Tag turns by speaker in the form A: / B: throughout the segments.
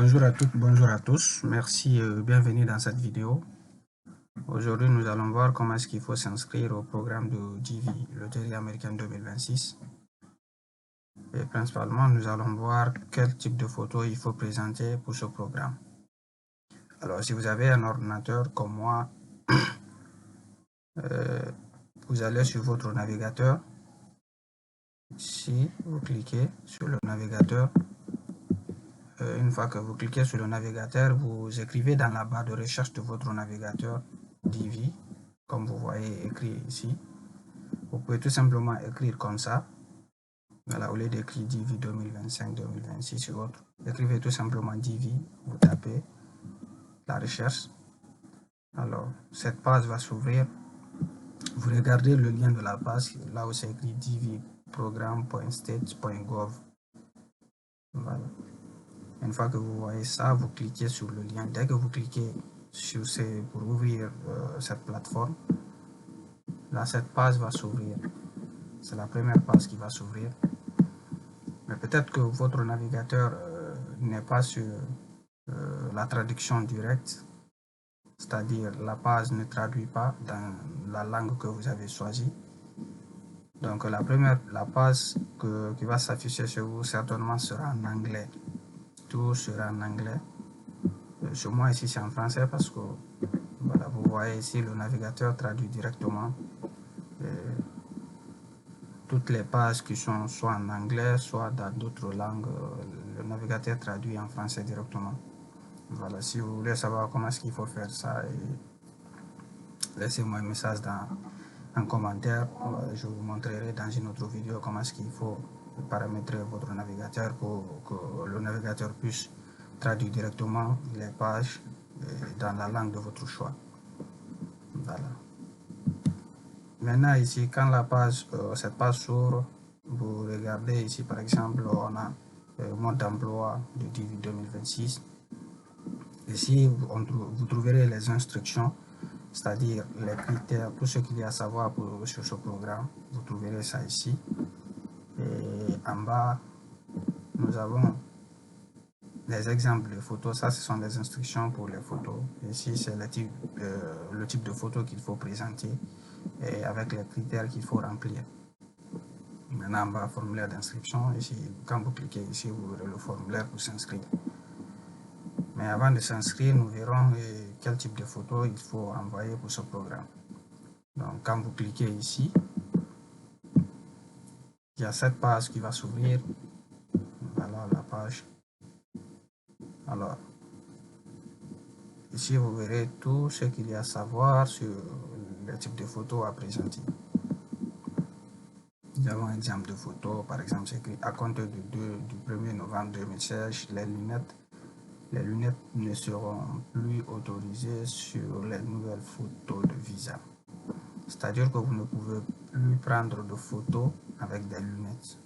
A: Bonjour à toutes, bonjour à tous. Merci et bienvenue dans cette vidéo. Aujourd'hui, nous allons voir comment est-ce qu'il faut s'inscrire au programme de DV, Loterie américaine 2026. Et principalement, nous allons voir quel type de photo il faut présenter pour ce programme. Alors, si vous avez un ordinateur comme moi, vous allez sur votre navigateur. Ici, vous cliquez sur le navigateur. Une fois que vous cliquez sur le navigateur, vous écrivez dans la barre de recherche de votre navigateur DV, comme vous voyez écrit ici. Vous pouvez tout simplement écrire comme ça. Voilà, au lieu d'écrire DV 2025, 2026 ou autre, écrivez tout simplement DV, vous tapez la recherche. Alors, cette page va s'ouvrir. Vous regardez le lien de la page, là où c'est écrit dvprogram.state.gov. Voilà. Une fois que vous voyez ça, vous cliquez sur le lien. Dès que vous cliquez sur pour ouvrir cette plateforme, là, cette page va s'ouvrir. C'est la première page qui va s'ouvrir. Mais peut-être que votre navigateur n'est pas sur la traduction directe, c'est-à-dire la page ne traduit pas dans la langue que vous avez choisie. Donc la page qui va s'afficher sur vous certainement sera en anglais. Tout sera en anglais. Chez moi ici c'est en français parce que voilà, vous voyez ici le navigateur traduit directement toutes les pages qui sont soit en anglais, soit dans d'autres langues. Le navigateur traduit en français directement. Voilà, si vous voulez savoir comment est-ce qu'il faut faire ça, laissez-moi un message en commentaire. Je vous montrerai dans une autre vidéo comment est-ce qu'il faut paramétrer votre navigateur pour que le navigateur puisse traduire directement les pages dans la langue de votre choix. Voilà. Maintenant ici, quand cette page s'ouvre, vous regardez ici par exemple, on a mode d'emploi de DV 2026. Ici, vous trouverez les instructions, c'est-à-dire les critères, tout ce qu'il y a à savoir sur ce programme. Vous trouverez ça ici. Et en bas, nous avons les exemples de photos. Ça, ce sont les instructions pour les photos. Ici, c'est le type de photo qu'il faut présenter et avec les critères qu'il faut remplir. Maintenant, en bas, formulaire d'inscription. Ici, quand vous cliquez ici, vous aurez le formulaire pour s'inscrire. Mais avant de s'inscrire, nous verrons quel type de photo il faut envoyer pour ce programme. Donc, quand vous cliquez ici, il y a cette page qui va s'ouvrir. Voilà la page. Alors, ici, vous verrez tout ce qu'il y a à savoir sur le type de photo à présenter. Nous avons un exemple de photo, par exemple, c'est écrit à compter du 1er novembre 2016, les lunettes ne seront plus autorisées sur les nouvelles photos de visa. C'est-à-dire que vous ne pouvez plus prendre de photos avec des lunettes.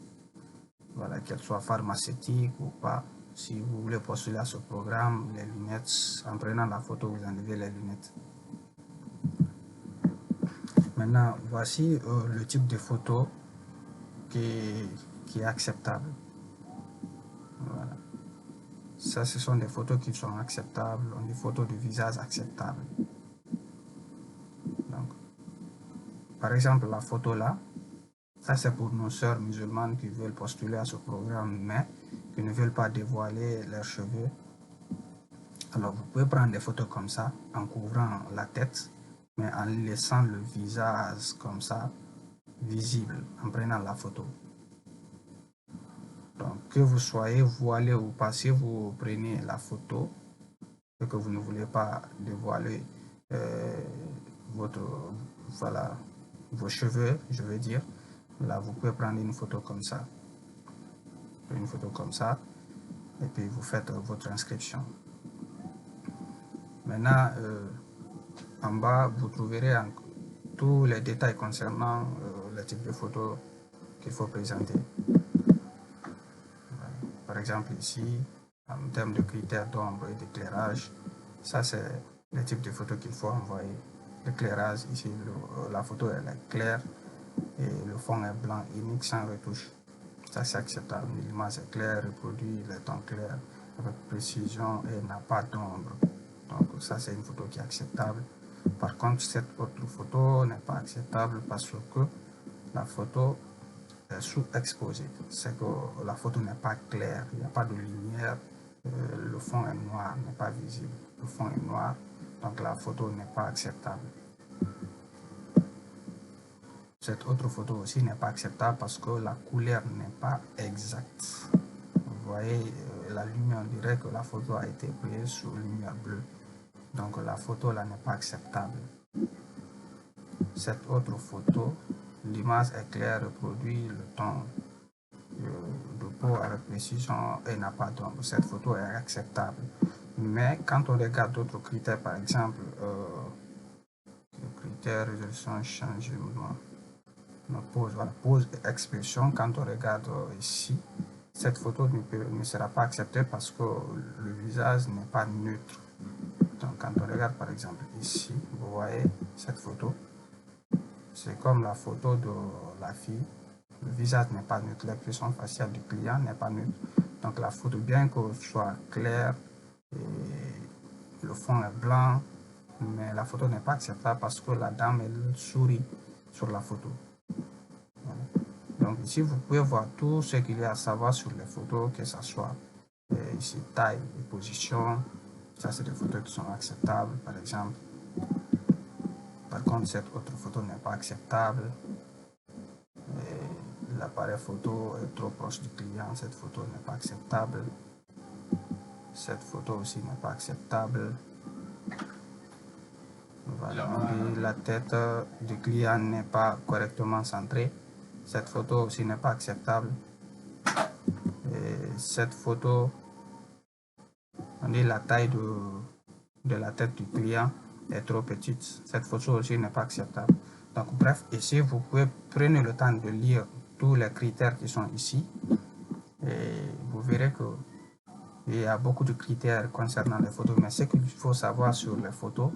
A: Voilà, qu'elles soient pharmaceutiques ou pas. Si vous voulez postuler à ce programme, les lunettes, en prenant la photo, vous enlevez les lunettes. Maintenant, voici le type de photo qui est acceptable. Voilà. Ça, ce sont des photos qui sont acceptables, des photos de visage acceptables. Donc, par exemple, la photo là, ça c'est pour nos sœurs musulmanes qui veulent postuler à ce programme, mais qui ne veulent pas dévoiler leurs cheveux. Alors, vous pouvez prendre des photos comme ça, en couvrant la tête, mais en laissant le visage comme ça, visible, en prenant la photo. Donc, que vous soyez voilé ou pas, si vous prenez la photo et que vous ne voulez pas dévoiler vos cheveux, je veux dire, là, vous pouvez prendre une photo comme ça. Une photo comme ça, et puis vous faites votre inscription. Maintenant, en bas, vous trouverez tous les détails concernant le type de photo qu'il faut présenter. Par exemple, ici, en termes de critères d'ombre et d'éclairage, ça c'est le type de photo qu'il faut envoyer. L'éclairage, ici, la photo elle est claire et le fond est blanc, unique, sans retouche. Ça c'est acceptable. L'image est claire, reproduit les tons clairs. avec précision et n'a pas d'ombre. Donc ça, c'est une photo qui est acceptable. Par contre, cette autre photo n'est pas acceptable parce que la photo est sous-exposée. C'est que la photo n'est pas claire, il n'y a pas de lumière, le fond est noir, n'est pas visible. Le fond est noir, donc la photo n'est pas acceptable. Cette autre photo aussi n'est pas acceptable parce que la couleur n'est pas exacte. Vous voyez, la lumière, on dirait que la photo a été prise sous lumière bleue. Donc la photo là n'est pas acceptable. Cette autre photo, l'image est claire, reproduit le ton de peau avec précision et n'a pas d'ombre. Cette photo est acceptable. Mais quand on regarde d'autres critères, par exemple, le critère résolution changement, pose, voilà, pose et expression, quand on regarde ici, cette photo ne sera pas acceptée parce que le visage n'est pas neutre. Donc quand on regarde par exemple ici, vous voyez cette photo, c'est comme la photo de la fille. Le visage n'est pas neutre, l'expression faciale du client n'est pas neutre. Donc la photo, bien que soit claire et le fond est blanc, mais la photo n'est pas acceptable parce que la dame elle sourit sur la photo. Voilà. Donc ici vous pouvez voir tout ce qu'il y a à savoir sur les photos, que ce soit ici taille et position. Ça c'est des photos qui sont acceptables par exemple. Par contre cette autre photo n'est pas acceptable. L'appareil photo est trop proche du client, cette photo n'est pas acceptable. Cette photo aussi n'est pas acceptable. Voilà, on dit la tête du client n'est pas correctement centrée. Cette photo aussi n'est pas acceptable. Et cette photo, on dit la taille de la tête du client est trop petite. Cette photo aussi n'est pas acceptable. Donc bref, ici vous pouvez prendre le temps de lire tous les critères qui sont ici et vous verrez que il y a beaucoup de critères concernant les photos, mais ce qu'il faut savoir sur les photos,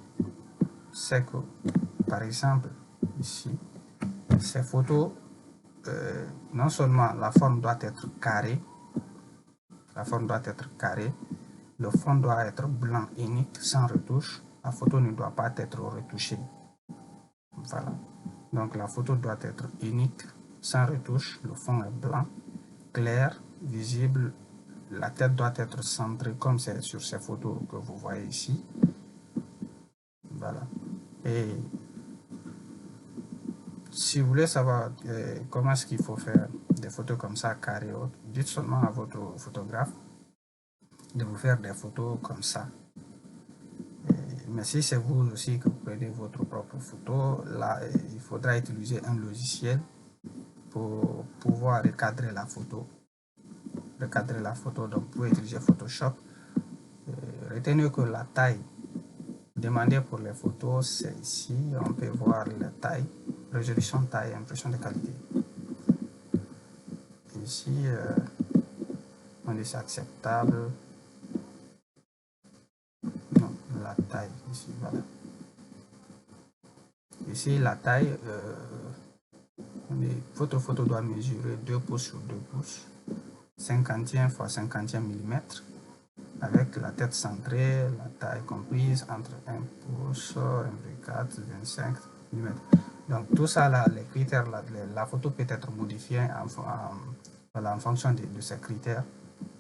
A: c'est que par exemple ici, ces photos, non seulement la forme doit être carrée, le fond doit être blanc unique sans retouche, la photo ne doit pas être retouchée. Voilà, donc la photo doit être unique sans retouche, le fond est blanc, clair, visible, la tête doit être centrée comme c'est sur ces photos que vous voyez ici. Voilà. Et si vous voulez savoir comment est-ce qu'il faut faire des photos comme ça, carrées, dites seulement à votre photographe de vous faire des photos comme ça. Mais si c'est vous aussi que vous prenez votre propre photo, là, il faudra utiliser un logiciel pour pouvoir recadrer la photo. Donc vous pouvez utiliser Photoshop. Retenez que la taille demandée pour les photos, c'est ici. On peut voir la taille, résolution taille, impression de qualité. Ici, on dit c'est acceptable. Non, la taille, ici, voilà. Ici, la taille, votre photo doit mesurer 2 pouces sur 2 pouces, 50e x 50e mm, avec la tête centrée, la taille comprise entre 1 pouce, 1,4, 25 mm. Donc tout ça, là, les critères, là, la photo peut être modifiée en fonction de ces critères.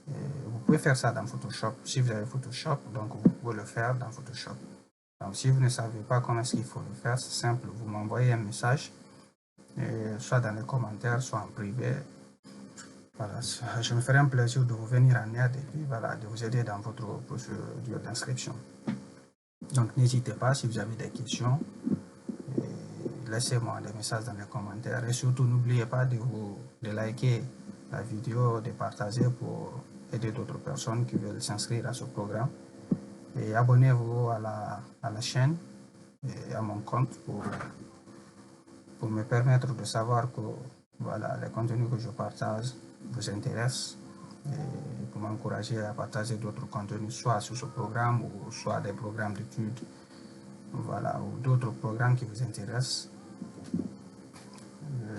A: Et vous pouvez faire ça dans Photoshop. Si vous avez Photoshop, donc vous pouvez le faire dans Photoshop. Donc si vous ne savez pas comment est-ce qu'il faut le faire, c'est simple, vous m'envoyez un message, soit dans les commentaires, soit en privé. Voilà, je me ferai un plaisir de vous venir en aide et puis voilà, de vous aider dans votre procédure d'inscription. Donc n'hésitez pas, si vous avez des questions, laissez-moi des messages dans les commentaires et surtout n'oubliez pas de liker la vidéo, de partager pour aider d'autres personnes qui veulent s'inscrire à ce programme. Et abonnez-vous à la chaîne et à mon compte pour me permettre de savoir que voilà, les contenus que je partage vous intéressent et pour m'encourager à partager d'autres contenus, soit sur ce programme ou soit des programmes d'études, voilà, ou d'autres programmes qui vous intéressent.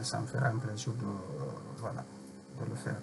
A: Ça me fera un plaisir de le faire.